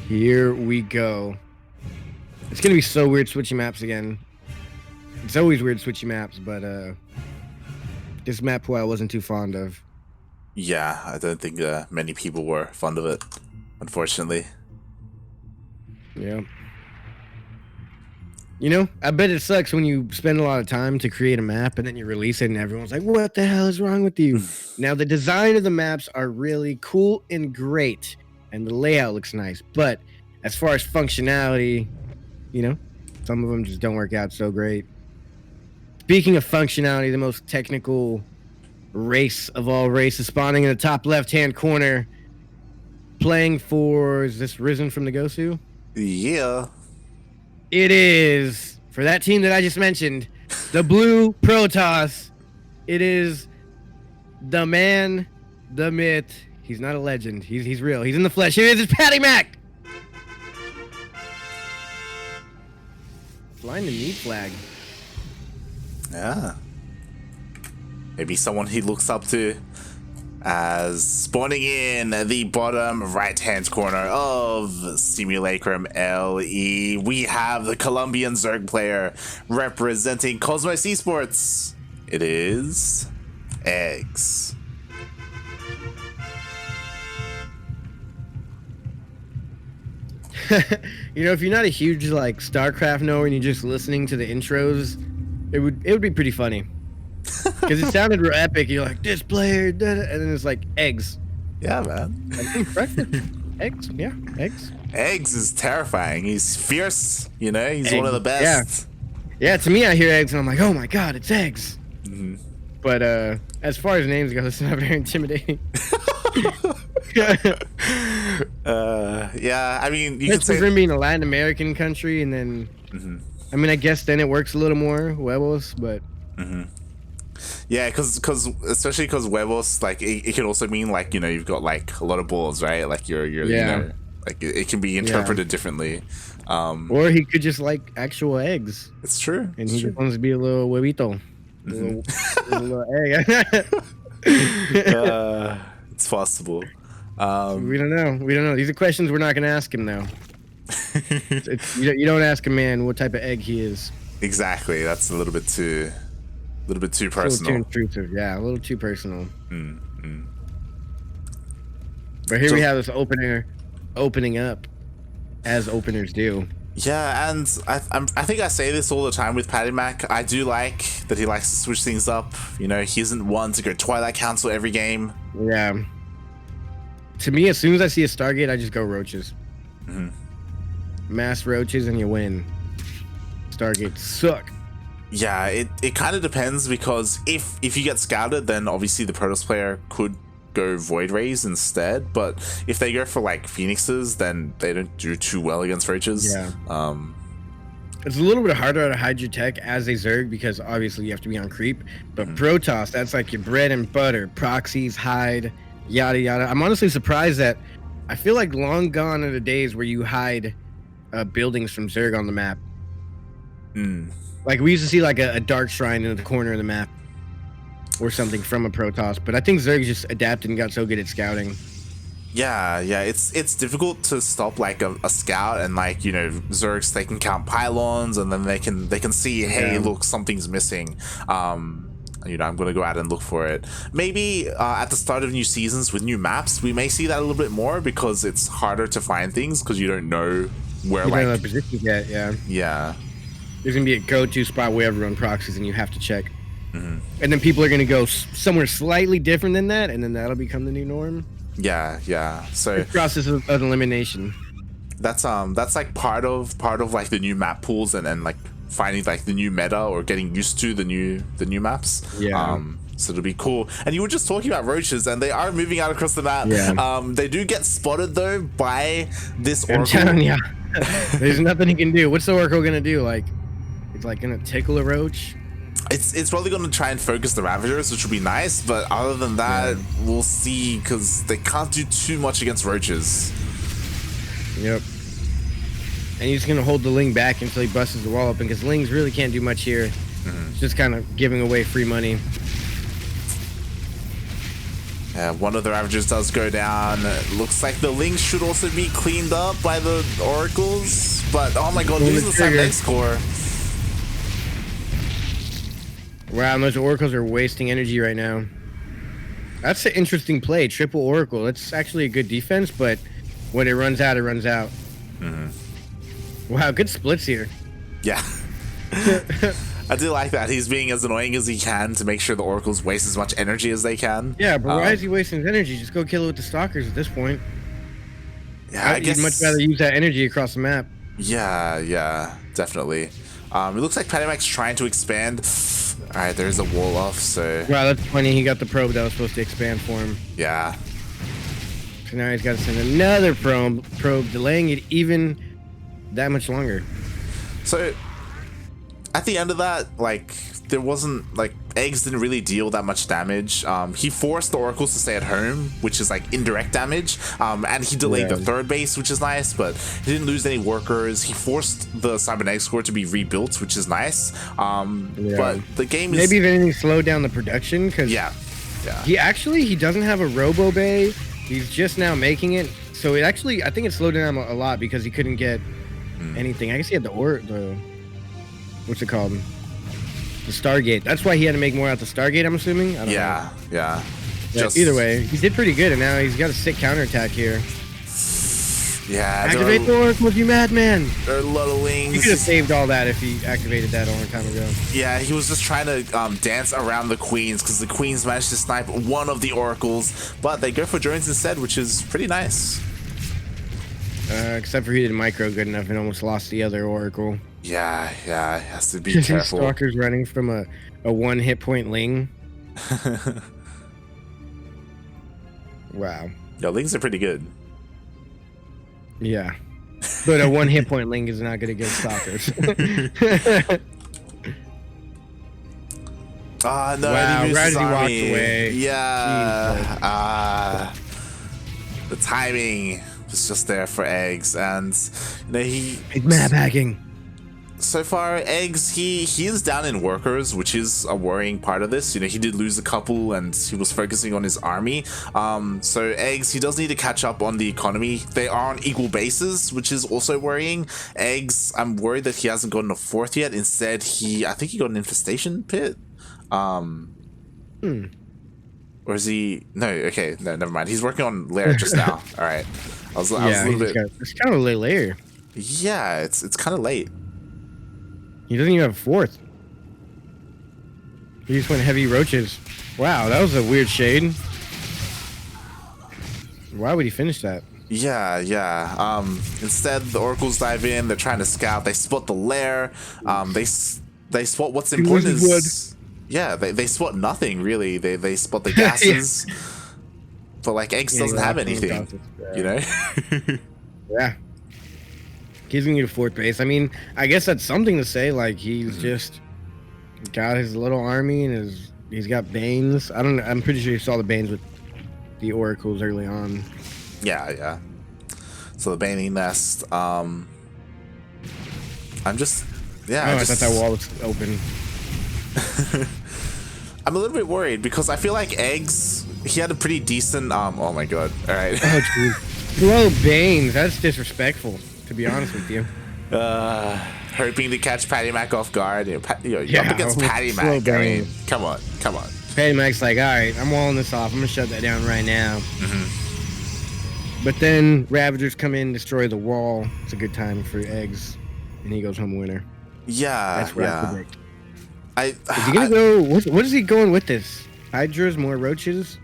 Here we go. It's gonna be so weird switching maps again. It's always weird switching maps, but this map pool I wasn't too fond of. Yeah, I don't think many people were fond of it, unfortunately. Yeah. You know, I bet it sucks when you spend a lot of time to create a map and then you release it and everyone's like, what the hell is wrong with you? Now, the design of the maps are really cool and great, and the layout looks nice. But as far as functionality, you know, some of them just don't work out so great. Speaking of functionality, the most technical race of all races spawning in the top left-hand corner, playing for, is this Risen from the Gosu? Yeah. It is, for that team that I just mentioned, the Blue Protoss. It is the man, the myth. He's not a legend. He's real. He's in the flesh. Here it is. It's PattyMac. Flying the meat flag. Yeah. Maybe someone he looks up to. As spawning in the bottom right-hand corner of Simulacrum LE, we have the Colombian Zerg player representing Cosmos Esports. It is eGGz. You know, if you're not a huge like StarCraft knower and you're just listening to the intros, it would be pretty funny. Because it sounded real epic. You're like, this player, and then it's like eGGz. Yeah, man. eGGz, yeah, eGGz. eGGz is terrifying. He's fierce, you know. He's one of the best. Yeah. To me, I hear eGGz and I'm like, oh my god, it's eGGz. Mm-hmm. But as far as names go, it's not very intimidating. Yeah, I mean, you could say say being a Latin American country, and then I mean, I guess then it works a little more huevos, but. Yeah, because especially because huevos, like it can also mean like, you know, you've got like a lot of balls, right? Like you're you know, like it can be interpreted differently. Or he could just like actual eggs. It's true. And he just wants to be a little huevito. A little egg. It's possible. We don't know. These are questions we're not going to ask him now. You don't ask a man what type of egg he is. Exactly. That's a little bit too personal. A little too intrusive. Yeah, a little too personal. But here we have this opener opening up, as openers do. Yeah, and I think I say this all the time with PattyMac. I do like that he likes to switch things up. You know, he isn't one to go Twilight Council every game. Yeah. To me, as soon as I see a Stargate, I just go roaches. Mass roaches and you win. Stargates suck. Yeah, it kind of depends, because if you get scouted, then obviously the Protoss player could go Void Rays instead. But if they go for like Phoenixes, then they don't do too well against roaches. Yeah. It's a little bit harder to hide your tech as a Zerg, because obviously you have to be on creep. But Protoss, that's like your bread and butter. Proxies, hide, yada yada. I'm honestly surprised that I feel like long gone are the days where you hide buildings from Zerg on the map. Like we used to see like a dark shrine in the corner of the map or something from a Protoss, but I think Zerg just adapted and got so good at scouting. Yeah, it's difficult to stop like a scout, and like, you know, Zergs, they can count pylons, and then they can see, hey, look, something's missing. You know, I'm gonna go out and look for it. Maybe at the start of new seasons with new maps, we may see that a little bit more, because it's harder to find things because you don't know where you don't know the positions yet. Yeah. There's going to be a go-to spot where everyone proxies and you have to check. And then people are going to go somewhere slightly different than that, and then that'll become the new norm. Yeah. So it's process of elimination. That's like part of like the new map pools, and like finding like the new meta, or getting used to the new maps. Yeah. So it'll be cool. And you were just talking about roaches, and they are moving out across the map. Yeah. They do get spotted though by this I'm Oracle. telling ya. There's nothing he can do. What's the Oracle going to do? Like, it's like gonna tickle a roach. It's probably gonna try and focus the Ravagers, which would be nice, but other than that, we'll see, because they can't do too much against roaches. Yep. And he's gonna hold the Ling back until he busts the wall open, because Lings really can't do much here. It's just kind of giving away free money. One of the Ravagers does go down. Looks like the Lings should also be cleaned up by the Oracles. But, oh my god, losing the Cybernex core. Wow, those Oracles are wasting energy right now. That's an interesting play. Triple Oracle. That's actually a good defense, but when it runs out, it runs out. Wow, good splits here. Yeah. I do like that. He's being as annoying as he can to make sure the Oracles waste as much energy as they can. Yeah, but why is he wasting his energy? Just go kill it with the Stalkers at this point. Yeah, I guess you'd much rather use that energy across the map. Yeah, definitely. It looks like PattyMac's trying to expand. Alright, there's a wall off, so... Wow, that's funny. He got the probe that was supposed to expand for him. Yeah. So now he's got to send another probe, delaying it even that much longer. So, at the end of that, like, there wasn't, like, eGGz didn't really deal that much damage. He forced the Oracles to stay at home, which is, like, indirect damage. And he delayed the third base, which is nice, but he didn't lose any workers. He forced the Cybernex core to be rebuilt, which is nice. But the game is... Maybe if anything slowed down the production, because... Yeah. He doesn't have a Robo Bay. He's just now making it. So it actually, I think it slowed down a lot because he couldn't get anything. I guess he had the what's it called? The Stargate. That's why he had to make more out the Stargate, I'm assuming. I don't know. Yeah. Either way, he did pretty good, and now he's got a sick counterattack here. Yeah. Activate the Oracle, you madman! There are a lot of Lings. He could have saved all that if he activated that a long time ago. Yeah, he was just trying to dance around the Queens, because the Queens managed to snipe one of the Oracles, but they go for drones instead, which is pretty nice. Except for he didn't micro good enough and almost lost the other Oracle. Yeah, he has to be careful. Stalker's running from a 1 hit point Ling. Wow. Yo, Lings are pretty good. Yeah. But a 1 hit point Ling is not good against Stalkers. No, wow, he right as he walked away. Yeah. The timing was just there for eGGz, and he's map hacking. So far, eGGz, he is down in workers, which is a worrying part of this. He did lose a couple, and he was focusing on his army. So eGGz, he does need to catch up on the economy. They are on equal bases, which is also worrying. eGGz, I'm worried that he hasn't gotten a 4th yet. Instead, I think he got an infestation pit. Or is he? No, okay, no, never mind. He's working on lair just now. All right, I was a little bit. It's kind of late lair. Yeah, it's kind of late. He doesn't even have a 4th. He just went heavy roaches. Wow, that was a weird shade. Why would he finish that? Yeah. Instead, the Oracles dive in. They're trying to scout. They spot the lair. They spot what's important is. Yeah, they spot nothing really. They spot the gases. But like eGGz doesn't have anything. Yeah. He's gonna need a 4th base. I mean, I guess that's something to say. Like he's just got his little army and he's got Banes. I don't know. I'm pretty sure you saw the Banes with the Oracles early on. Yeah. So the Baning Nest. I'm just. Yeah. I thought that wall was open. I'm a little bit worried because I feel like eGGz. He had a pretty decent. Oh my god. All right. Oh jeez. Throw Banes. That's disrespectful. To be honest with you. Hoping to catch PattyMac off guard. Up against PattyMac. I mean, come on. PattyMac's like, all right, I'm walling this off. I'm gonna shut that down right now. But then Ravagers come in, destroy the wall. It's a good time for eGGz, and he goes home winner. Yeah, that's what I predict. Is he gonna go? What is he going with this? Hydras, more roaches.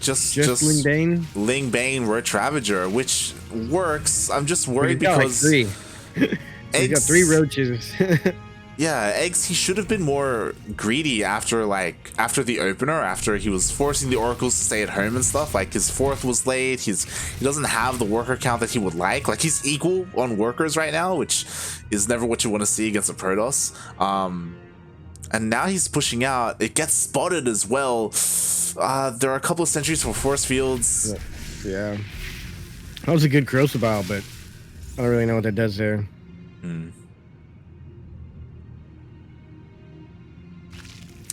Just Ling Bane? Ling Bane, Roach Ravager, which works. I'm just worried because like 3. He's got 3 roaches. Yeah, eGGz, he should have been more greedy after the opener, after he was forcing the Oracles to stay at home and stuff. Like his 4th was late. He doesn't have the worker count that he would like. Like he's equal on workers right now, which is never what you want to see against a Protoss. And now he's pushing out. It gets spotted as well. There are a couple of sentries for force fields. Yeah. That was a good Crucible, but I don't really know what that does there.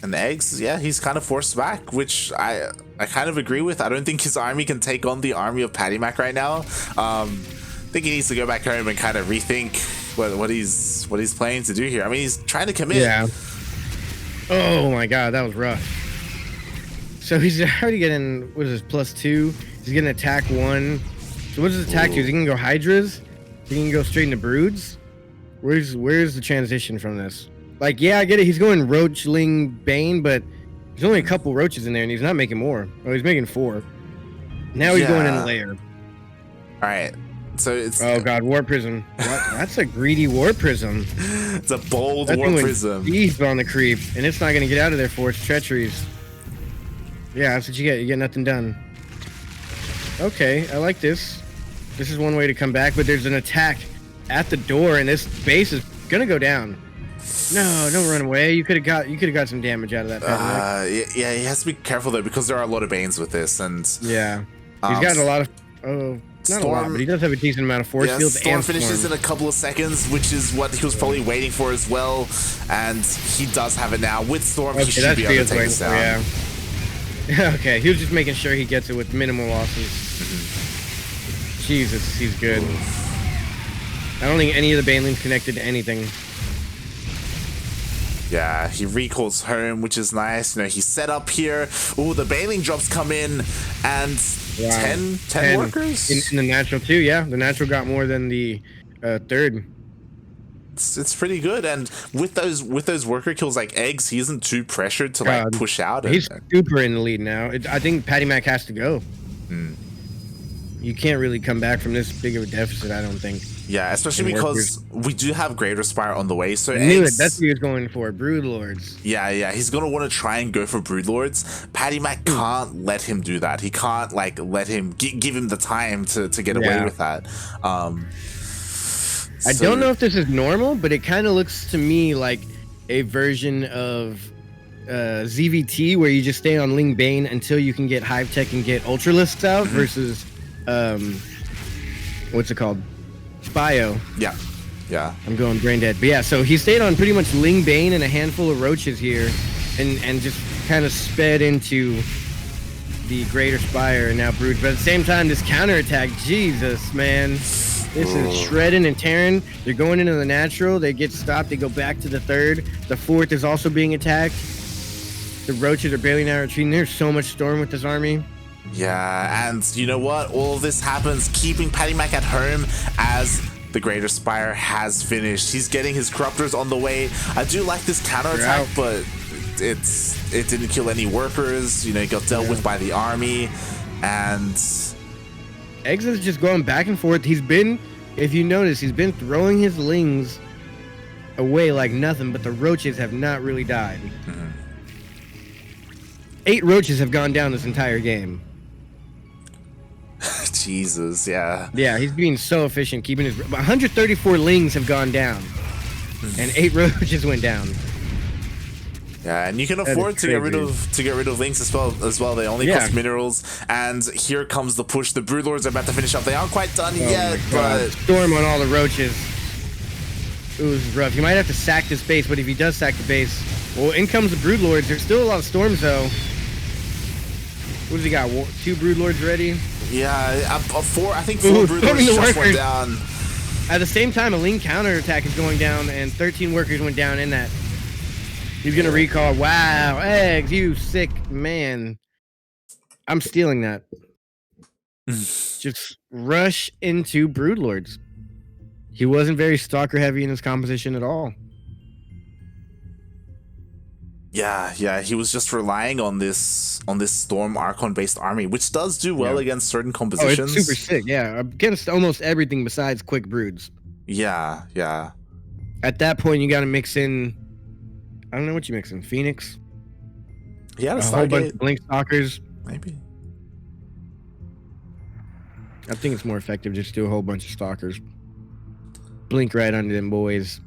And eGGz, yeah, he's kind of forced back, which I kind of agree with. I don't think his army can take on the army of PattyMac right now. I think he needs to go back home and kind of rethink what he's planning to do here. I mean, he's trying to commit. Yeah. Oh my god, that was rough. So he's already getting, what is this, +2? He's getting attack 1. So what does attack do? Is he gonna go Hydras? Is he gonna go straight into Broods? Where's the transition from this? Like, yeah, I get it. He's going Roachling Bane, but there's only a couple roaches in there, and he's not making more. Oh, he's making 4. Now he's going in the lair. All right. So it's... Oh, God. War Prism. What? That's a greedy War Prism. It's a bold War Prism. He's on the creep, and it's not going to get out of there for its treacheries. Yeah, that's what you get. You get nothing done. Okay, I like this. This is one way to come back, but there's an attack at the door, and this base is going to go down. No, don't run away. You could have got some damage out of that. Yeah, he has to be careful though, because there are a lot of Banes with this, and yeah, he's got a lot of not a lot, but he does have a decent amount of force fields. Storm finishes in a couple of seconds, which is what he was probably waiting for as well, and he does have it now. With Storm, he should be able to take this down. Yeah. Okay, he was just making sure he gets it with minimal losses. Jesus, he's good. I don't think any of the Banelings connected to anything. Yeah, he recalls home, which is nice. You know, he's set up here. Ooh, the Baneling drops come in, and 10 workers? In the natural too, yeah. The natural got more than the third. It's pretty good, and with those worker kills like eGGz, he isn't too pressured to like push out. He's super in the lead now. I think PattyMac has to go. You can't really come back from this big of a deficit, I don't think. Yeah, especially because we do have Greater Spire on the way. So that's what he was going for, Broodlords. Yeah, he's gonna want to try and go for Broodlords. PattyMac can't let him do that. He can't like let him give him the time to get away with that. I don't know if this is normal, but it kind of looks to me like a version of ZVT where you just stay on Ling Bane until you can get Hive Tech and get Ultralisks out versus what's it called? Bio. Yeah. I'm going brain dead. But yeah, so he stayed on pretty much Ling Bane and a handful of roaches here and just kind of sped into the Greater Spire and now Broods. But at the same time, this counterattack, Jesus, man. This is shredding and tearing. They're going into the natural. They get stopped. They go back to the third. The fourth is also being attacked. The roaches are barely now retreating. There's so much storm with this army. Yeah, and you know what? All of this happens keeping PattyMac at home as the Greater Spire has finished. He's getting his Corruptors on the way. I do like this counterattack, but it didn't kill any workers. You know, it got dealt with by the army, and eGGz is just going back and forth. He's been, if you notice, he's been throwing his lings away like nothing, but the roaches have not really died. 8 roaches have gone down this entire game. Jesus, yeah. Yeah, he's being so efficient, keeping his 134 lings have gone down, and 8 roaches went down. Yeah, and you can afford to get rid of links as well. They only cost minerals, and here comes the push. The Broodlords are about to finish up. They aren't quite done yet, but storm on all the roaches. It was rough. You might have to sack this base, but if he does sack the base, well, in comes the Broodlords. There's still a lot of storms though. What does he got? 2 Broodlords ready? Yeah, 4. I think 4 Broodlords just went down. At the same time, a Ling counterattack is going down, and 13 workers went down in that. He's gonna recall. Wow, eGGz, you sick man. I'm stealing that. Just rush into Broodlords. He wasn't very stalker heavy in his composition at all. Yeah, he was just relying on this Storm Archon based army, which does do well against certain compositions. Oh, it's super sick, yeah. Against almost everything besides quick broods. Yeah. At that point, you got to mix in. I don't know what you mix in. Phoenix. Yeah, a whole bunch of Blink Stalkers. Maybe. I think it's more effective just to do a whole bunch of Stalkers. Blink right under them boys.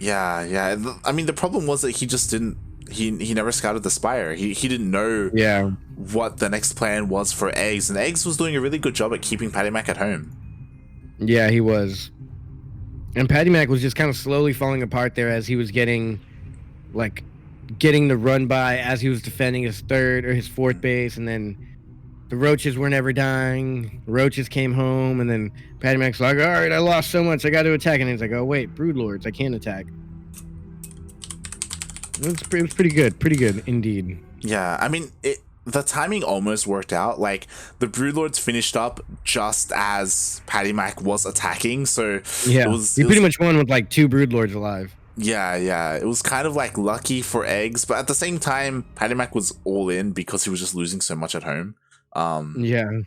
Yeah. I mean, the problem was that he just didn't. He never scouted the Spire. He didn't know. Yeah. What the next plan was for eGGz, and eGGz was doing a really good job at keeping PattyMac at home. Yeah, he was. And PattyMac was just kind of slowly falling apart there as he was getting like getting the run by as he was defending his third or his fourth base, and then the roaches were never dying. The roaches came home, and then PattyMac's like, all right, I lost so much, I got to attack. And he's like, oh, wait, Broodlords, I can't attack. It was pretty good indeed. Yeah, I mean, the timing almost worked out. Like, the Broodlords finished up just as PattyMac was attacking, so yeah, he pretty much won with like 2 Broodlords alive. Yeah, it was kind of like lucky for eggs, but at the same time, PattyMac was all in because he was just losing so much at home. Yeah.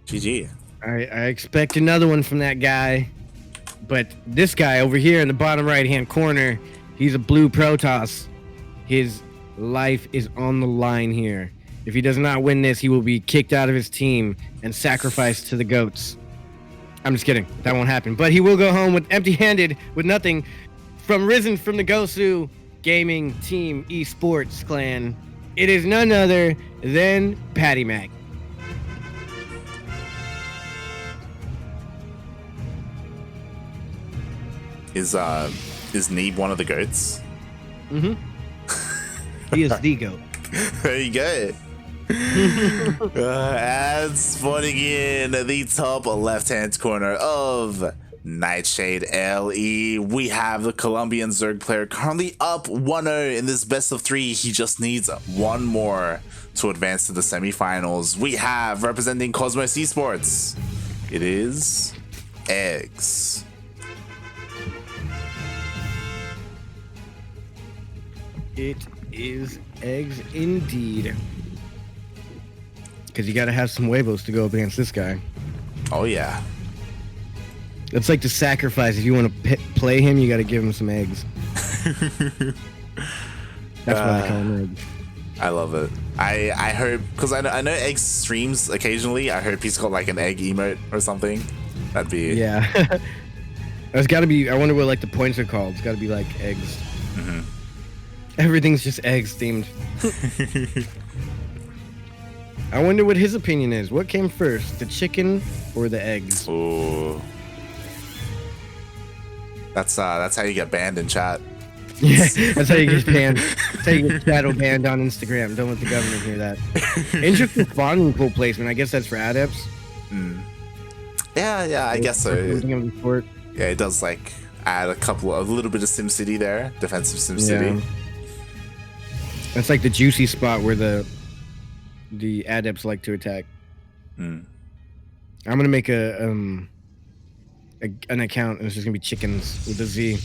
GG. I expect another one from that guy. But this guy over here in the bottom right-hand corner, he's a blue Protoss. His life is on the line here. If he does not win this, he will be kicked out of his team and sacrificed to the goats. I'm just kidding. That won't happen. But he will go home with empty-handed, with nothing, from Risen from the Gosu Gaming Team Esports Clan. It is none other than PattyMac. Is Neeb one of the goats? Mm-hmm. He is the goat. There you go. And spawning in the top left-hand corner of Nightshade LE, we have the Colombian Zerg player currently up 1-0 in this best of 3. He just needs one more to advance to the semifinals. We have, representing Cosmos Esports, it is eGGz. It is eGGz indeed. Because you got to have some huevos to go up against this guy. Oh, yeah. It's like the sacrifice. If you want to play him, you got to give him some eggs. That's why I call him eggs. I love it. I hope, because I know eGGz streams occasionally. I hope he's got like an egg emote or something. That'd be... Yeah. It's got to be... I wonder what like the points are called. It's got to be like eggs. Mm-hmm. Everything's just eggs themed. I wonder what his opinion is. What came first, the chicken or the eggs? Ooh. That's how you get banned in chat. Yeah, that's how you get banned. That's how you get shadow banned on Instagram. Don't let the government hear that. Interesting spawn pool placement. I guess that's for adepts. Yeah, I guess so. Yeah, it does like add a little bit of SimCity there, defensive SimCity. Yeah. That's like the juicy spot where the adepts like to attack. I'm gonna make an account, and it's just gonna be chickens with a Z.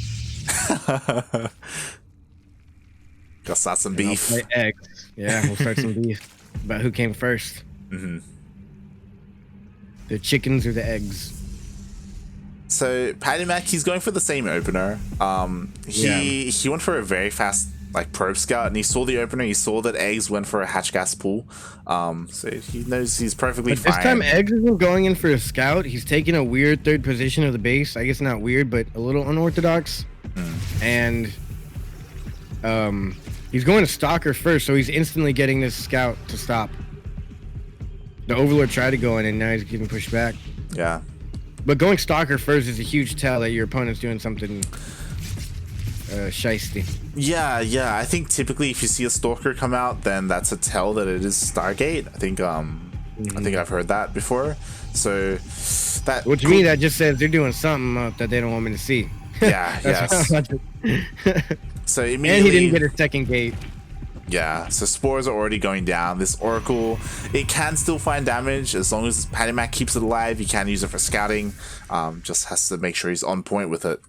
Go start some beef. I'll play eggs. Yeah, we'll start some beef about who came first. The chickens or the eggs. So PattyMac, he's going for the same opener. He went for a very fast like probe scout, and he saw the opener. He saw that eGGz went for a hatch gas pool. So he knows he's perfectly fine. This time eGGz isn't going in for a scout. He's taking a weird third position of the base. I guess not weird, but a little unorthodox. And he's going to Stalker first, so he's instantly getting this scout to stop. The Overlord tried to go in, and now he's getting pushed back. Yeah. But going Stalker first is a huge tell that your opponent's doing something shiesty. Yeah. I think typically if you see a Stalker come out, then that's a tell that it is Stargate. I think I've heard that before. So that. Well, to me, that just says they're doing something that they don't want me to see. Yeah. Yes. So immediately, and he didn't get a second gate. Yeah, so spores are already going down. This Oracle, it can still find damage as long as PattyMac keeps it alive. He can use it for scouting. Just has to make sure he's on point with it.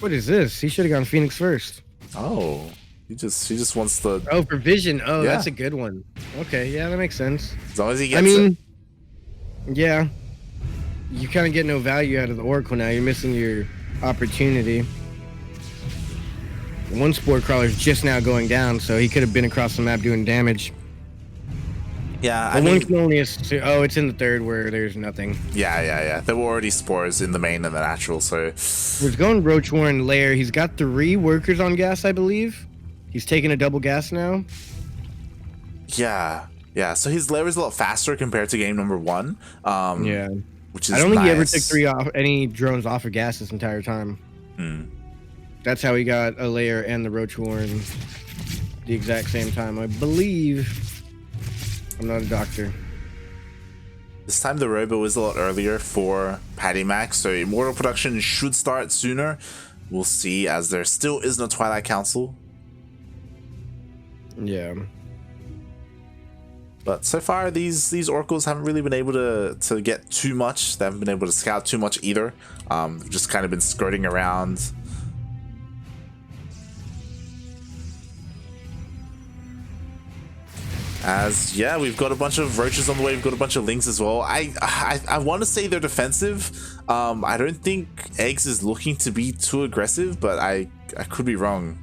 What is this? He should have gone Phoenix first. Oh, he just wants the. Oh, for vision. Oh, yeah. That's a good one. Okay, yeah, that makes sense. As long as he gets it. Yeah, you kind of get no value out of the Oracle now. You're missing your opportunity. One spore crawler's just now going down, so he could have been across the map doing damage. Yeah, one can only assume, it's in the third where there's nothing. Yeah. There were already spores in the main and the natural, so. He's going Roach Warren Lair. He's got 3 workers on gas, I believe. He's taking a double gas now. Yeah. So his lair is a lot faster compared to game number 1. Yeah. which is I don't think he ever took nice. any drones off of gas this entire time. That's how he got a layer and the roach warren the exact same time, I believe. I'm not a doctor. This time the robo is a lot earlier for PattyMac, so immortal production should start sooner. We'll see, as there still is no Twilight Council. Yeah. But so far, these oracles haven't really been able to get too much. They haven't been able to scout too much either. They've just kind of been skirting around. As yeah, we've got a bunch of roaches on the way. We've got a bunch of lings as well. I want to say they're defensive. I don't think eGGz is looking to be too aggressive, but I could be wrong.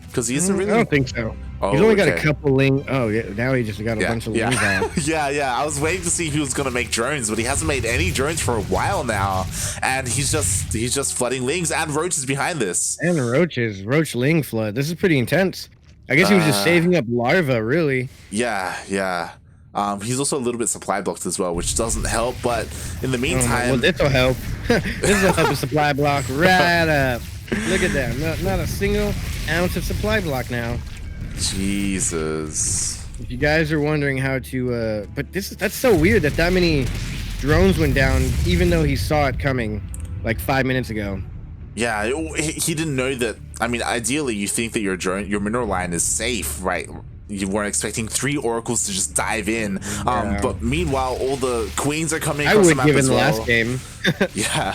Because he isn't really. I don't think so. Oh, he's only got a couple lings. Oh yeah, now he just got a bunch of lings out. yeah. I was waiting to see if he was gonna make drones, but he hasn't made any drones for a while now, and he's just flooding lings and roaches behind this. And roaches, roach ling flood. This is pretty intense. I guess he was just saving up larvae, really. Yeah. He's also a little bit supply blocked as well, which doesn't help. But in the meantime, well, this will help. This will help a supply block right up. Look at that. Not a single ounce of supply block now. Jesus. If you guys are wondering how to, but that's so weird that many drones went down, even though he saw it coming like 5 minutes ago. Yeah, he didn't know that. I mean, ideally, you think that your mineral line is safe, right? You weren't expecting 3 oracles to just dive in. Yeah. But meanwhile, all the queens are coming I across the would map give in as the well. last game. Yeah.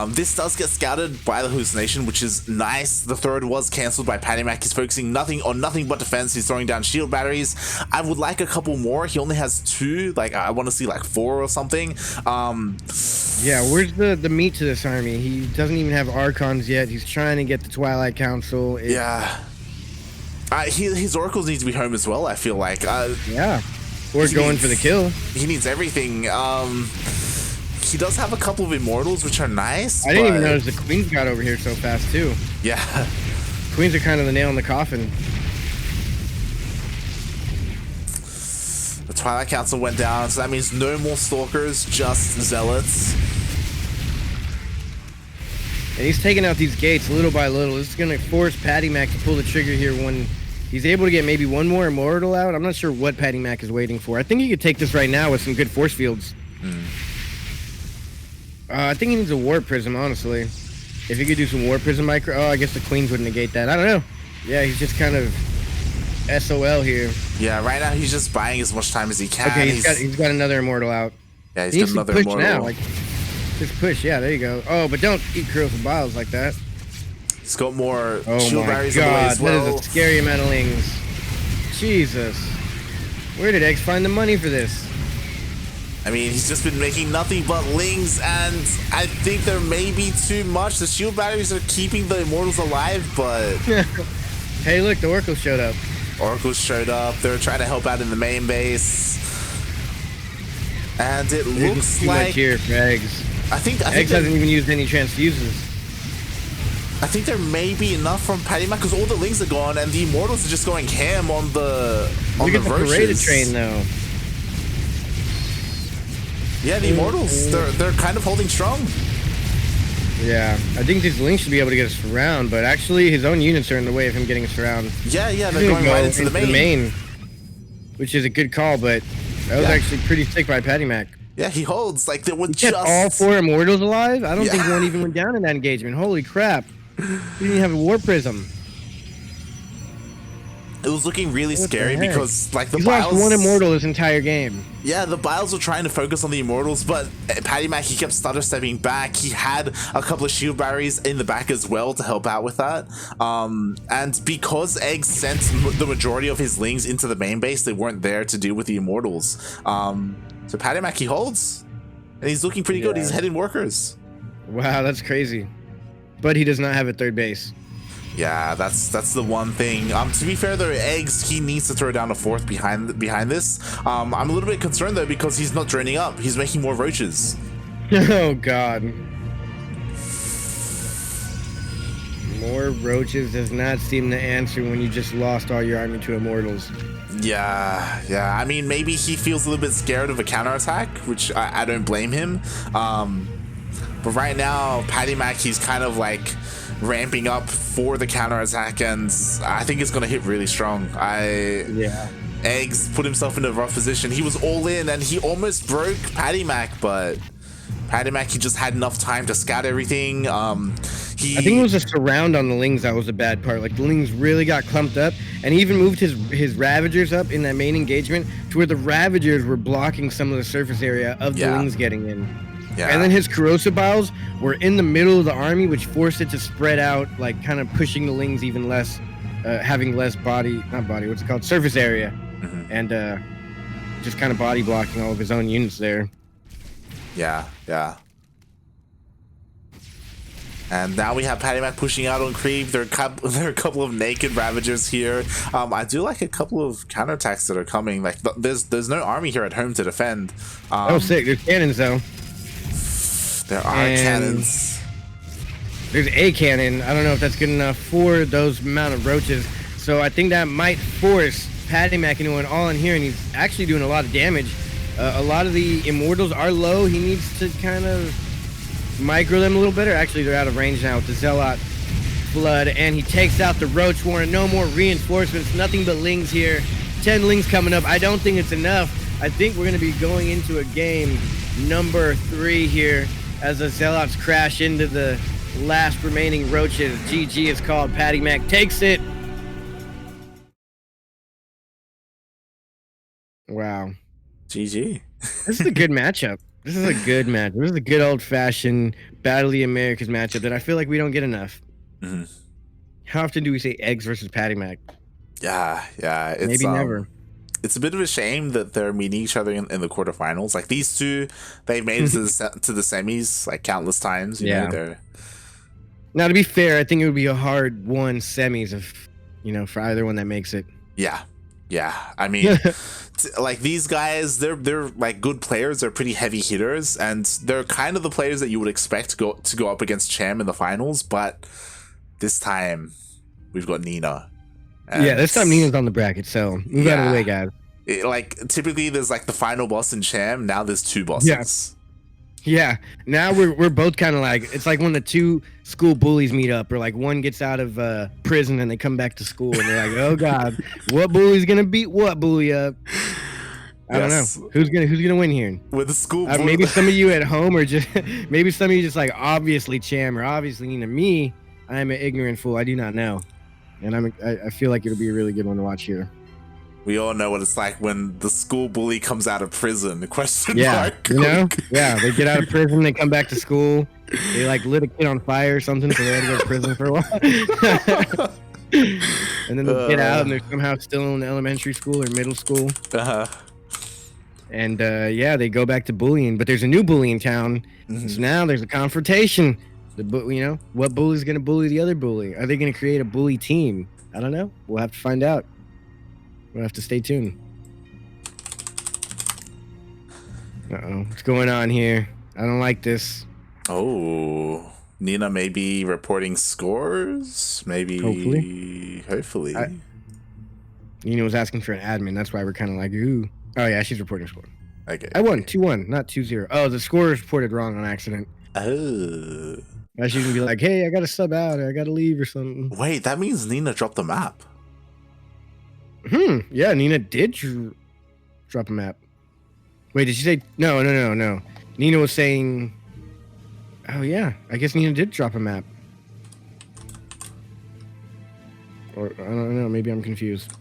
This does get scouted by the hallucination, which is nice. The third was cancelled by PattyMac. He's focusing on nothing but defense. He's throwing down shield batteries. I would like a couple more. He only has 2. Like, I want to see like 4 or something. Yeah, where's the meat to this army? He doesn't even have Archons yet. He's trying to get the Twilight Council. Yeah. His oracles need to be home as well, I feel like. Yeah. Or going for the kill. He needs everything. He does have a couple of immortals, which are nice. I didn't even notice the queens got over here so fast, too. Yeah. Queens are kind of the nail in the coffin. The Twilight Council went down, so that means no more stalkers, just zealots. And he's taking out these gates little by little. This is going to force PattyMac to pull the trigger here when he's able to get maybe one more immortal out. I'm not sure what PattyMac is waiting for. I think he could take this right now with some good force fields. I think he needs a Warp Prism, honestly. If he could do some Warp Prism micro... Oh, I guess the Queens would negate that. I don't know. Yeah, he's just kind of SOL here. Yeah, right now he's just buying as much time as he can. Okay, he's got another immortal out. Yeah, he's got another immortal. Now, like, just push. Yeah, there you go. Oh, but don't eat corrosive biles like that. He's got more shield barriers on the way as well. That is a scary amount of lings. Jesus. Where did eGGz find the money for this? I mean, he's just been making nothing but lings, and I think there may be too much. The shield batteries are keeping the immortals alive, but... Hey, look, the Oracles showed up. Oracles showed up. They're trying to help out in the main base. And it looks too like... much here for eGGz. I think eGGz hasn't even used any transfuses. I think there may be enough from PattyMac because all the lings are gone, and the immortals are just going ham on the Look at the roaches. paraded train, though. Yeah, the immortals, they're kind of holding strong. Yeah, I think these lings should be able to get us around, but actually his own units are in the way of him getting us around. Yeah, they're going right into the main. Which is a good call, but that was actually pretty sick by PattyMac. Yeah, he holds. Like, they were just... all 4 immortals alive? I don't think one even went down in that engagement. Holy crap. He didn't even have a War Prism. It was looking really scary because, like, the He's Biles... lost 1 immortal this entire game. Yeah, the Biles were trying to focus on the immortals, but PattyMac, he kept stutter stepping back. He had a couple of shield barriers in the back as well to help out with that. And because eGGz sent the majority of his lings into the main base, they weren't there to deal with the immortals. So PattyMac, he holds, and he's looking pretty good. He's heading workers. Wow, that's crazy. But he does not have a 3rd base. Yeah, that's the one thing. To be fair though, eGGz, he needs to throw down a 4th behind this. I'm a little bit concerned though because he's not droning up. He's making more roaches. Oh god. More roaches does not seem to answer when you just lost all your army to immortals. Yeah. I mean, maybe he feels a little bit scared of a counterattack, which I don't blame him. But right now, PattyMac, he's kind of like ramping up for the counterattack, and I think it's gonna hit really strong. eGGz put himself in a rough position. He was all in, and he almost broke PattyMac, but PattyMac, he just had enough time to scout everything. I think it was a surround on the Lings that was the bad part. Like, the Lings really got clumped up, and he even moved his Ravagers up in that main engagement to where the Ravagers were blocking some of the surface area of the Lings getting in. Yeah. And then his Corrosive Biles were in the middle of the army, which forced it to spread out, like kind of pushing the Lings even less, having less surface area, and just kind of body blocking all of his own units there. Yeah. And now we have PattyMac pushing out on creep. There are a couple of naked Ravagers here. I do like a couple of counterattacks that are coming. Like, there's no army here at home to defend. Oh, sick. There's cannons, though. There are cannons. There's a cannon. I don't know if that's good enough for those amount of roaches. So I think that might force PattyMac into an all in here, and he's actually doing a lot of damage. A lot of the Immortals are low. He needs to kind of micro them a little better. Actually, they're out of range now with the Zealot Flood, and he takes out the Roach Warren. No more reinforcements. Nothing but Lings here. 10 Lings coming up. I don't think it's enough. I think we're going to be going into a game number 3 here as the Zealots crash into the last remaining Roaches. GG is called. PattyMac takes it. Wow. GG. This is a good matchup. This is a good match. This is a good old-fashioned Battle of the Americas matchup that I feel like we don't get enough. How often do we say eGGz versus PattyMac? Yeah. It's, maybe never. It's a bit of a shame that they're meeting each other in the quarterfinals. Like, these two, they've made it to the semis like countless times. You know, now, to be fair, I think it would be a hard-won semis for either one that makes it. Yeah. I mean, like, these guys, they're like good players. They're pretty heavy hitters, and they're kind of the players that you would expect to go up against Cham in the finals. But this time, we've got Nina. This time Nina's on the bracket, so move out of the way, guys. Like, typically there's like the final boss in Cham. Now there's 2 bosses. Yeah. Now we're both kind of like, it's like when the 2 school bullies meet up, or like one gets out of prison and they come back to school, and they're like, oh god, what bully's gonna beat what bully up? I don't know who's gonna win here. With the school bully. Maybe some of you at home, or just maybe some of you just like, obviously Cham, or obviously Nina. Me, I am an ignorant fool. I do not know. And I feel like it'll be a really good one to watch here. We all know what it's like when the school bully comes out of prison. The question mark. You know? Yeah, they get out of prison, they come back to school. They like lit a kid on fire or something, so they had to go to prison for a while. And then they get out and they're somehow still in elementary school or middle school. And they go back to bullying, but there's a new bully in town. So now there's a confrontation. What bully's gonna bully the other bully? Are they gonna create a bully team? I don't know. We'll have to find out. We'll have to stay tuned. What's going on here? I don't like this. Oh, Nina may be reporting scores. Maybe. Hopefully. Nina was asking for an admin. That's why we're kind of like, ooh. Oh yeah, she's reporting score. Okay. I won 2-1, not 2-0. Oh, the score is reported wrong on accident. Oh. Now she's gonna be like, hey, I gotta sub out, or I gotta leave or something. Wait, that means Nina dropped the map. Yeah, Nina did drop a map. Wait, did she say no? Nina was saying, oh yeah, I guess Nina did drop a map. Or I don't know, maybe I'm confused.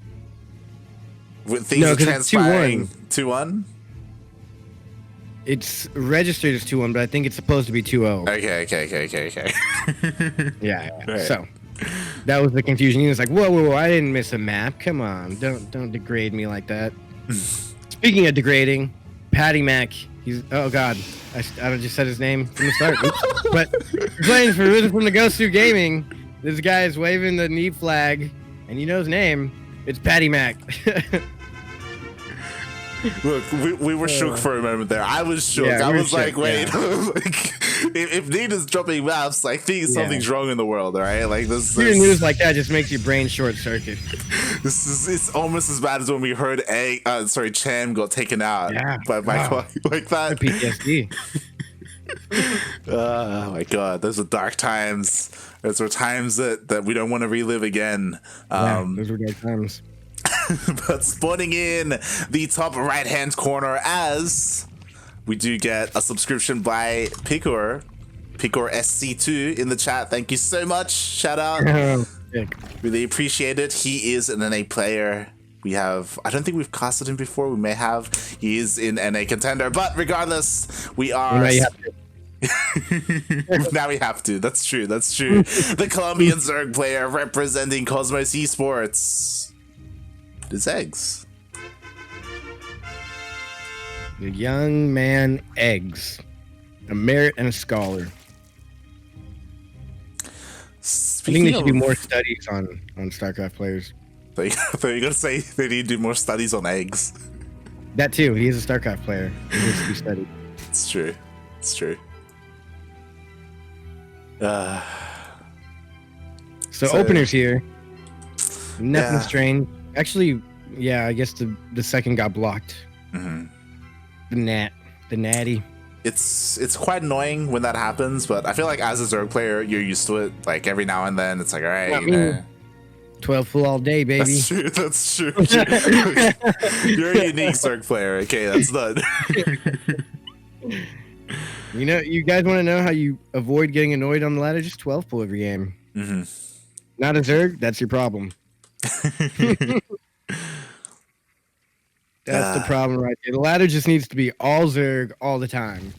When things are transpiring, 2-1? It's registered as 2-1, but I think it's supposed to be 2-0. Okay. Yeah. Right. So that was the confusion. He was like, whoa, I didn't miss a map. Come on, don't degrade me like that. Speaking of degrading, PattyMac, oh god, I just said his name from the start. Oops. But playing for Risen from the Ghost Through Gaming, this guy is waving the knee flag, and you know his name. It's PattyMac. Look, we were shook for a moment there. I was shook. Yeah, I was like, wait. if Nina's dropping maps, I think something's wrong in the world. All right, like this. Hearing news like that just makes your brain short circuit. It's almost as bad as when we heard Cham got taken out by like that. PTSD. Oh my god, those were dark times. Those were times that we don't want to relive again. Those were dark times. But spawning in the top right hand corner, as we do get a subscription by Picor SC2 in the chat. Thank you so much. Shout out. Really appreciate it. He is an NA player. I don't think we've casted him before. We may have. He is in NA contender, but regardless, we are. Now we have to. That's true. The Colombian Zerg player representing Cosmos Esports. It's Eggs. The young man Eggs. A merit and a scholar. I think they should do more studies on StarCraft players. I thought you were going to say they need to do more studies on Eggs. That too. He is a StarCraft player. He needs to be studied. It's true. So openers here. Nothing strange. Actually, I guess the second got blocked. Mm-hmm. The natty. It's quite annoying when that happens, but I feel like as a Zerg player, you're used to it. Like every now and then, it's like, all right, 12 full all day, baby. That's true. You're a unique Zerg player. Okay, that's done. You guys want to know how you avoid getting annoyed on the ladder? Just 12 pull every game. Mm-hmm. Not a Zerg, that's your problem. That's the problem right there. The ladder just needs to be all Zerg all the time.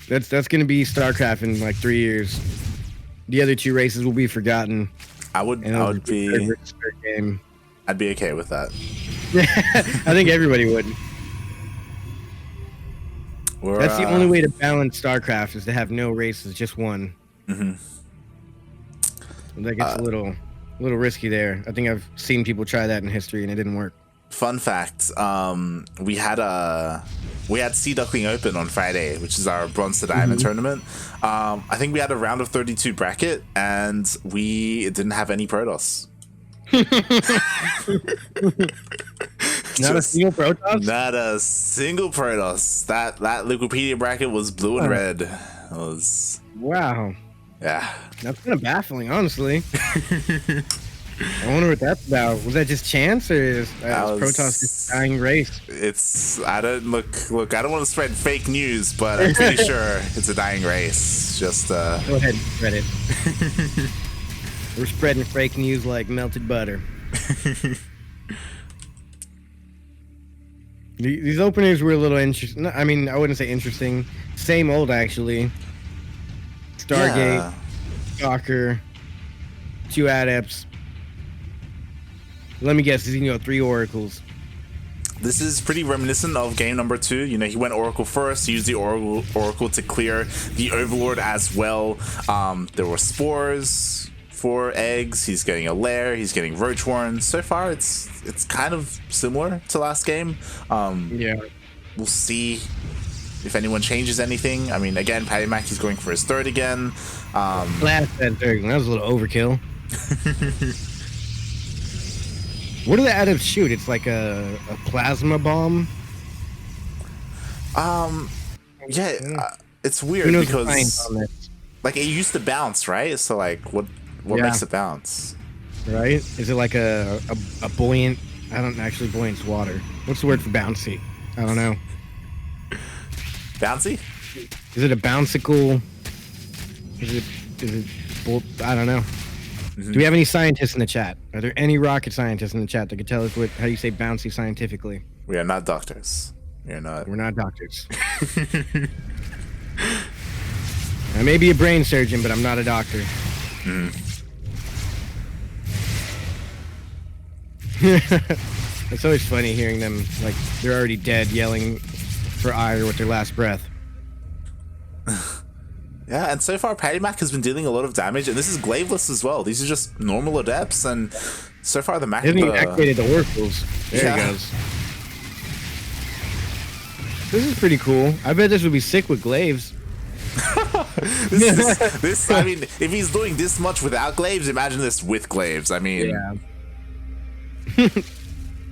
That's going to be StarCraft in like 3 years. The other two races will be forgotten. I'd be okay with that. I think everybody would. That's the only way to balance StarCraft is to have no races, just one. Mm-hmm. That gets a little risky there. I think I've seen people try that in history and it didn't work. Fun fact: we had Sea Duckling Open on Friday, which is our bronze to diamond tournament. I think we had a round of 32 bracket, and we didn't have any Protoss. Not a single Protoss? Not a single Protoss. That Wikipedia bracket was blue and red. It was wow. Yeah. That's kind of baffling, honestly. I wonder what that's about. Was that just chance, or is Protoss just a dying race? I don't want to spread fake news, but I'm pretty sure it's a dying race. Just go ahead and spread it. We're spreading fake news like melted butter. These openers were a little interesting. I mean, I wouldn't say interesting. Same old, actually. Stargate, Stalker, 2 Adepts. Let me guess, he's going to go 3 Oracles. This is pretty reminiscent of game number 2. He went Oracle first, used the Oracle to clear the Overlord as well. There were Spores for Eggs. He's getting a Lair. He's getting Roach Warren. So far, it's kind of similar to last game. We'll see if anyone changes anything. I mean, again, PattyMac, he's going for his 3rd again. Last that was a little overkill. What do the adepts shoot? It's like a plasma bomb. It's weird because like it used to bounce, right? So like, what makes it bounce? Right? Is it like a buoyant? I don't actually buoyant's water. What's the word for bouncy? I don't know. Bouncy? Is it a bouncicle? Is it? I don't know. Do we have any scientists in the chat? Are there any rocket scientists in the chat that could tell us how you say bouncy scientifically? We are not doctors. We're not doctors. I may be a brain surgeon, but I'm not a doctor. It's always funny hearing them like they're already dead, yelling for ire with their last breath. Yeah, and so far PattyMac has been dealing a lot of damage, and this is Glaveless as well. These are just normal adepts, and so far the Mac hasn't even activated the oracles. There he goes. This is pretty cool. I bet this would be sick with glaives. this I mean, if he's doing this much without glaives, imagine this with glaives. I mean, Yeah. you're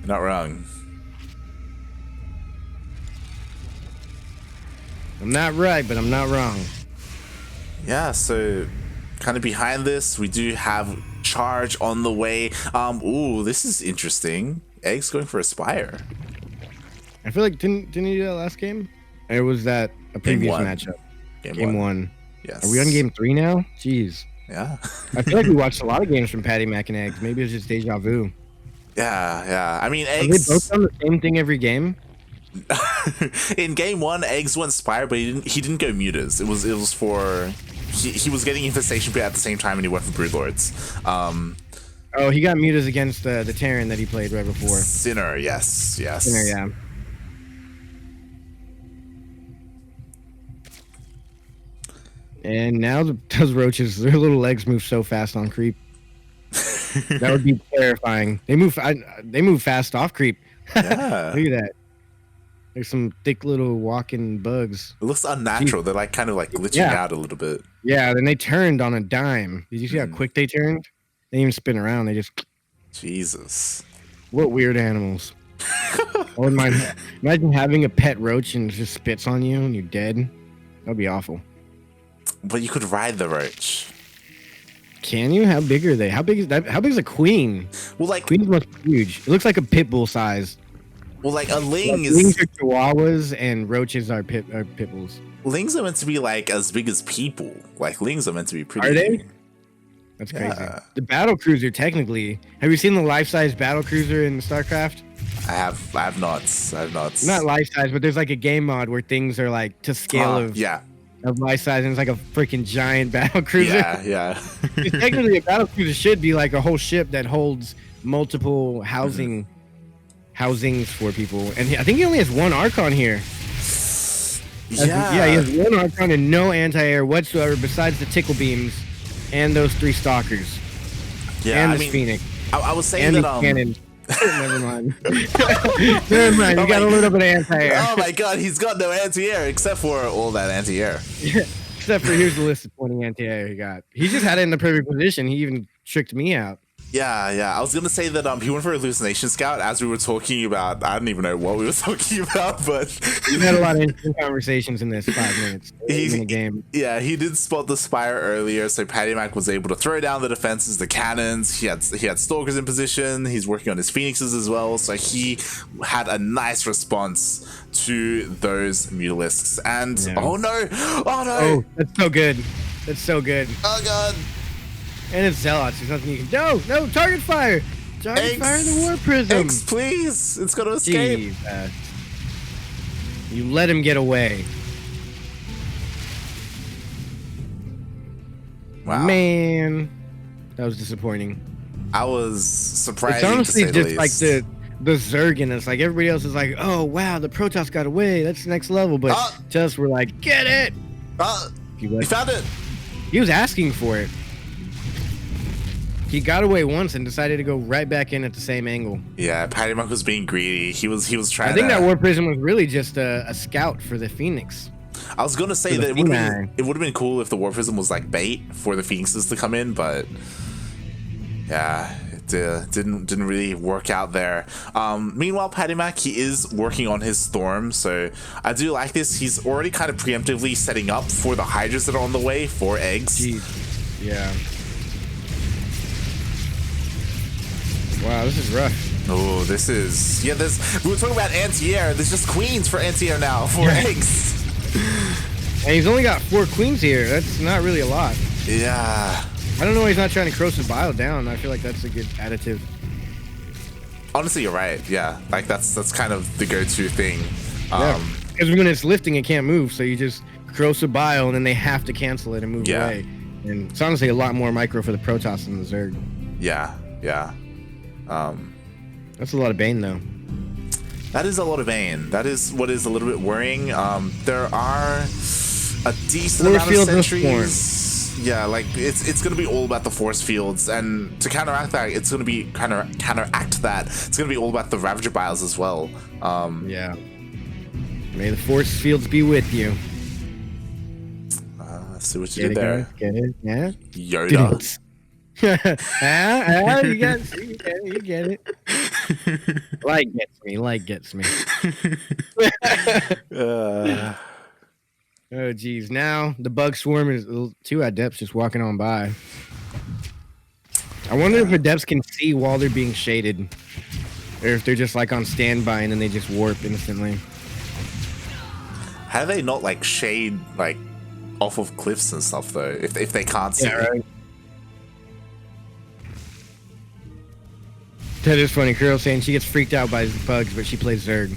not wrong. I'm not right, but I'm not wrong. Yeah, so kind of behind this, we do have charge on the way. Ooh, this is interesting. Egg's going for a Spire. I feel like didn't he do that last game? Or was that a previous matchup? Game one. Yes. Are we on game 3 now? Jeez. Yeah. I feel like we watched a lot of games from PattyMac and Eggs. Maybe it's just deja vu. Yeah. I mean, Are Eggs. they both done the same thing every game? In game 1, Eggs went Spire, but he didn't go Mutas. It was for he was getting Infestation Pit at the same time, and he went for Broodlords. Oh, he got mutas against the Terran that he played right before. Sinner, yes. Sinner, yeah. And now those roaches, their little legs move so fast on creep. That would be terrifying. They move fast off creep. Yeah. Look at that. There's some thick little walking bugs. It looks unnatural. They're like kind of like glitching out a little bit. Yeah, then they turned on a dime. Did you see how quick they turned? They didn't even spin around. They just... Jesus. What weird animals. I wouldn't mind. Imagine having a pet roach and it just spits on you and you're dead. That would be awful. But you could ride the roach. Can you? How big are they? How big is that? How big is a queen? Well, like queens must be huge. It looks like a pit bull size. Well, like a ling is. Lings are chihuahuas and roaches are pit bulls. Lings are meant to be like as big as people. Like lings are meant to be pretty. Are they? That's crazy. The battle cruiser, technically. Have you seen the life-size battle cruiser in StarCraft? I have not. Not life-size, but there's like a game mod where things are like to scale of life size, and it's like a freaking giant battle cruiser. Yeah. Technically, a battle cruiser should be like a whole ship that holds multiple housings for people. And I think he only has one Archon here. Yeah, he has one Archon and no anti-air whatsoever besides the tickle beams and those 3 stalkers. Yeah, and the Phoenix. I was saying and that cannon. Never mind. Never mind. You got a little bit of anti-air. Oh my god, he's got no anti-air except for all that anti-air. Except for here's the list of 20 anti-air he got. He just had it in the perfect position. He even tricked me out. Yeah. I was gonna say that he went for Hallucination Scout as we were talking about. I don't even know what we were talking about, but we had a lot of interesting conversations in this 5 minutes in the game. Yeah, he did spot the Spire earlier, so PattyMac was able to throw down the defenses, the cannons. He had Stalkers in position. He's working on his Phoenixes as well, so he had a nice response to those Mutalisks. And oh no! Oh, that's so good. That's so good. Oh god. And it's Zealots. There's nothing you can... No! Target fire! Target fire the War Prism! X, please! It's gonna escape! Jeez, you let him get away. Wow. Man. That was disappointing. I was surprised. It's honestly just like the Zerg in us. Like, everybody else is like, oh, wow, the Protoss got away. That's the next level. But to us, we're like, get it! He found it! He was asking for it. He got away once and decided to go right back in at the same angle. Yeah, PattyMac was being greedy. He was trying. I think that War Prism was really just a scout for the Phoenix. I was gonna say that it would have been cool if the War Prism was like bait for the Phoenixes to come in, but yeah, it didn't really work out there. Meanwhile, PattyMac, he is working on his Storm, so I do like this. He's already kind of preemptively setting up for the Hydras that are on the way for eggs. Jeez. Yeah. Wow, this is rough. Oh, this is... Yeah, we were talking about anti-air. There's just queens for anti-air now, for eggs. And he's only got 4 queens here. That's not really a lot. Yeah. I don't know why he's not trying to Corrosive Bile down. I feel like that's a good additive. Honestly, you're right. Yeah, like that's kind of the go-to thing. Because when it's lifting, it can't move. So you just Corrosive Bile, and then they have to cancel it and move away. And it's honestly a lot more micro for the Protoss than the Zerg. Yeah. That's a lot of Bane, though. That is a lot of Bane. That is what is a little bit worrying. There are a decent amount of sentries. Yeah, like it's gonna be all about the force fields, and to counteract that, it's gonna be It's gonna be all about the Ravager Biles as well. Yeah. May the force fields be with you. See what you did there. Get it? Yeah. Yoda. You got it. You get it. Light gets me. Oh geez. Now the bug swarm is 2 adepts just walking on by. I wonder if adepts can see while they're being shaded, or if they're just like on standby and then they just warp instantly. How do they not like shade like off of cliffs and stuff though? If they can't see. Yeah, right. That is funny. Curl saying she gets freaked out by bugs, but she plays Zerg.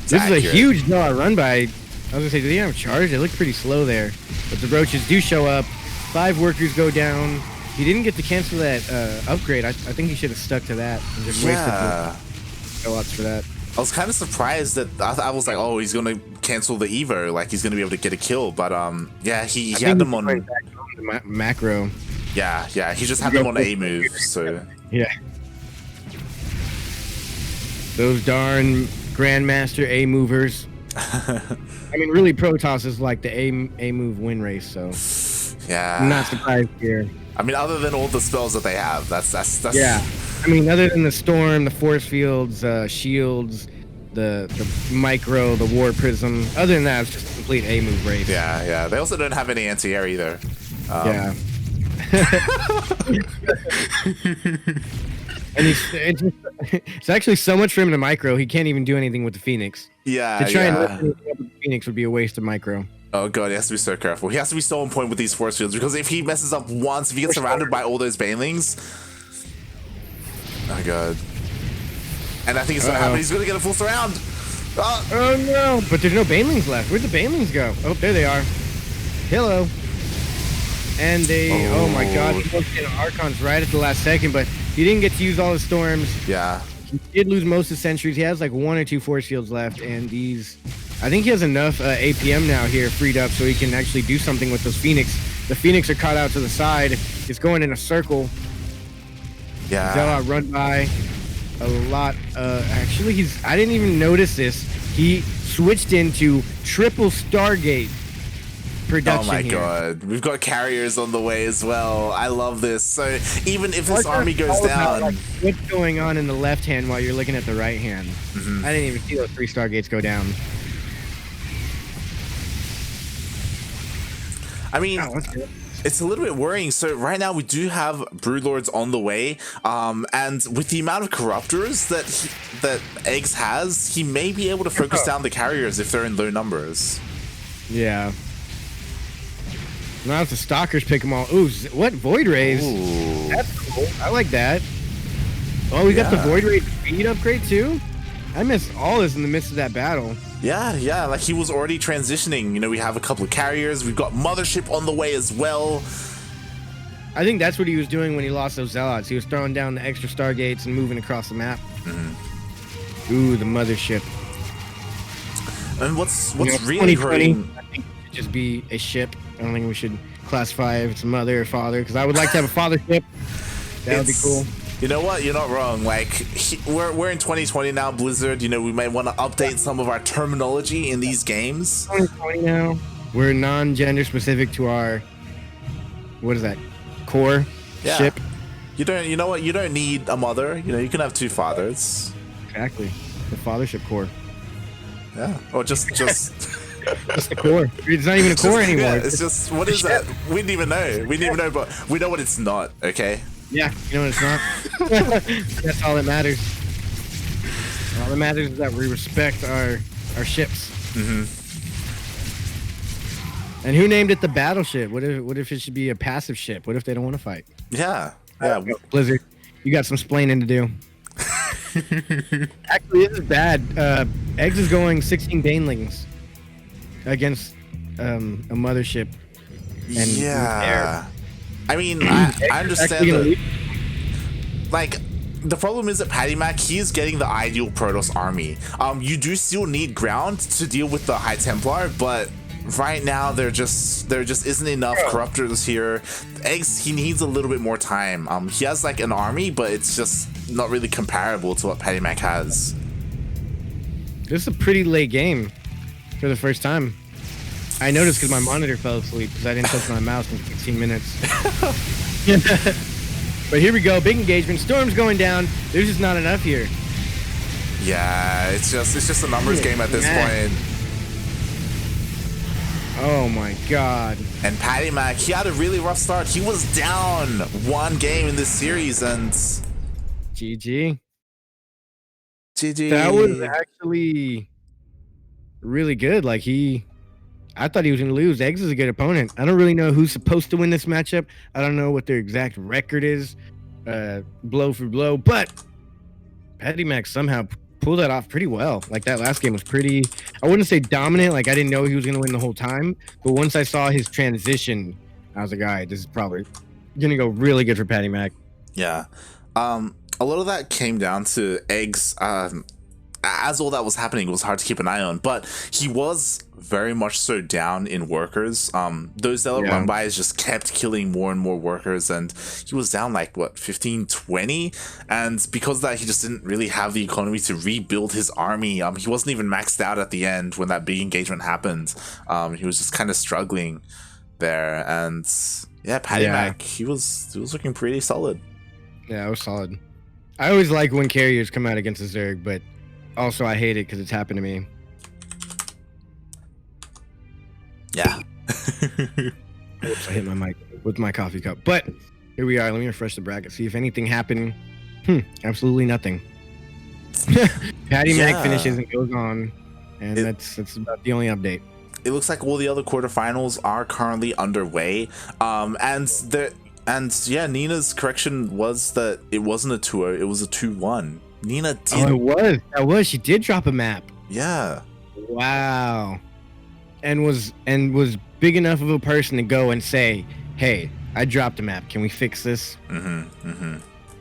This is a huge run by. I was gonna say, do they have charge? They look pretty slow there, but the roaches do show up. 5 workers go down. He didn't get to cancel that upgrade. I think he should have stuck to that and just wasted the lots for that. I was kind of surprised that I was like, oh, he's gonna cancel the Evo, like he's gonna be able to get a kill. But yeah, he had them on the macro. Yeah, he just had them on A move. So yeah, those darn Grandmaster A movers. I mean, really, Protoss is like the A move win race. So yeah, I'm not surprised here. I mean, other than all the spells that they have, that's yeah. I mean, other than the storm, the force fields, shields, the micro, the war prism. Other than that, it's just a complete A move race. Yeah. They also don't have any anti-air either. Yeah. And it's actually so much for him to micro. He can't even do anything with the Phoenix. Yeah. To try and lift anything up with the Phoenix would be a waste of micro. Oh god, he has to be so careful. He has to be so on point with these force fields, because if he messes up once, if he gets surrounded by all those banelings, oh god. And I think it's gonna happen. He's gonna get a full surround. Oh no! But there's no banelings left. Where'd the banelings go? Oh, there they are. Hello. And they, oh my god, he looked in Archons right at the last second, but he didn't get to use all the storms. Yeah. He did lose most of the sentries. He has like 1 or 2 force fields left, and these, I think he has enough APM now here freed up so he can actually do something with those Phoenix. The Phoenix are caught out to the side. It's going in a circle. Yeah. Zealot run by a lot. Actually, I didn't even notice this. He switched into triple Stargate production. Oh my god, we've got carriers on the way as well. I love this. So even if this army goes down, like, what's going on in the left hand while you're looking at the right hand? I didn't even see those 3 Stargates go down. I mean, it's a little bit worrying. So right now we do have Broodlords on the way, and with the amount of Corruptors that eGGz has, he may be able to focus down the carriers if they're in low numbers. Yeah. Now if the Stalkers pick them all. Ooh, what? Void Rays? Ooh. That's cool. I like that. Oh, we got the Void Ray speed upgrade too? I missed all this in the midst of that battle. Yeah, like he was already transitioning. You know, we have a couple of carriers. We've got Mothership on the way as well. I think that's what he was doing when he lost those Zealots. He was throwing down the extra Stargates and moving across the map. Ooh, the Mothership. And what's really hurting? I think it should just be a ship. I don't think we should classify if it's a mother or father, because I would like to have a father ship. That would be cool. You know what? You're not wrong. Like, we're in 2020 now, Blizzard. You know, we might want to update some of our terminology in these games. 2020 now. We're non-gender specific to our, what is that, core ship. You know what? You don't need a mother. You know, you can have 2 fathers. Exactly. The fathership core. Yeah. Or just Just the core. It's not even a core anymore. Yeah, it's just, what is that? We didn't even know. We didn't even know, but we know what it's not, okay? Yeah, you know what it's not? That's all that matters. All that matters is that we respect our ships. And who named it the battleship? What if it should be a passive ship? What if they don't want to fight? Yeah. Blizzard, you got some splaining to do. Actually, this is bad. eGGz is going 16 banelings against a mothership. And yeah. I mean, I understand that. Like, the problem is that PattyMac, he's getting the ideal Protoss army. You do still need ground to deal with the High Templar, but right now there just isn't enough Corruptors here. eGGz, he needs a little bit more time. He has like an army, but it's just not really comparable to what PattyMac has. This is a pretty late game for the first time. I noticed because my monitor fell asleep because I didn't touch my mouse in 15 minutes. But here we go, big engagement. Storm's going down. There's just not enough here. Yeah, it's just a numbers game at this point. Oh my god. And PattyMac, he had a really rough start. He was down 1 game in this series, and GG. GG. That was actually really good. Like I thought he was gonna lose. eGGz is a good opponent. I don't really know who's supposed to win this matchup. I don't know what their exact record is, blow for blow, but PattyMac somehow pulled that off pretty well. Like that last game was pretty, I wouldn't say dominant, like I didn't know he was gonna win the whole time, but once I saw his transition, I was like, all right, this is probably gonna go really good for PattyMac. Yeah. A lot of that came down to eGGz. As all that was happening, it was hard to keep an eye on, but he was very much so down in workers. Those Zealot run bys just kept killing more and more workers, and he was down like what, 15, 20, and because of that, he just didn't really have the economy to rebuild his army. He wasn't even maxed out at the end when that big engagement happened. He was just kind of struggling there, and yeah, PattyMac, he was looking pretty solid. Yeah, it was solid. I always like when carriers come out against a Zerg, but also I hate it because it's happened to me. Yeah. Oops, I hit my mic with my coffee cup. But here we are. Let me refresh the bracket. See if anything happened. Absolutely nothing. PattyMac finishes and goes on. And that's about the only update. It looks like all the other quarterfinals are currently underway. And yeah, Nina's correction was that it wasn't a 2-0, it was a 2-1. Nina did. Oh, it was. That was. She did drop a map. Yeah. Wow. And was big enough of a person to go and say, "Hey, I dropped a map. Can we fix this?" I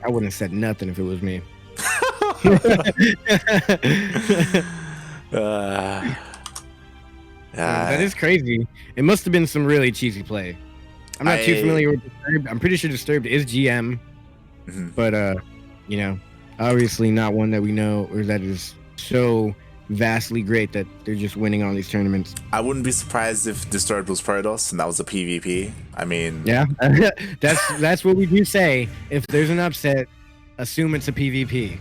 wouldn't have said nothing if it was me. That is crazy. It must have been some really cheesy play. I'm not too familiar with Disturbed. I'm pretty sure Disturbed is GM, but you know, obviously not one that we know or that is so vastly great that they're just winning all these tournaments. I wouldn't be surprised if Disturbed was Protoss and that was a PvP. I mean, yeah, that's what we do say. If there's an upset, assume it's a PvP.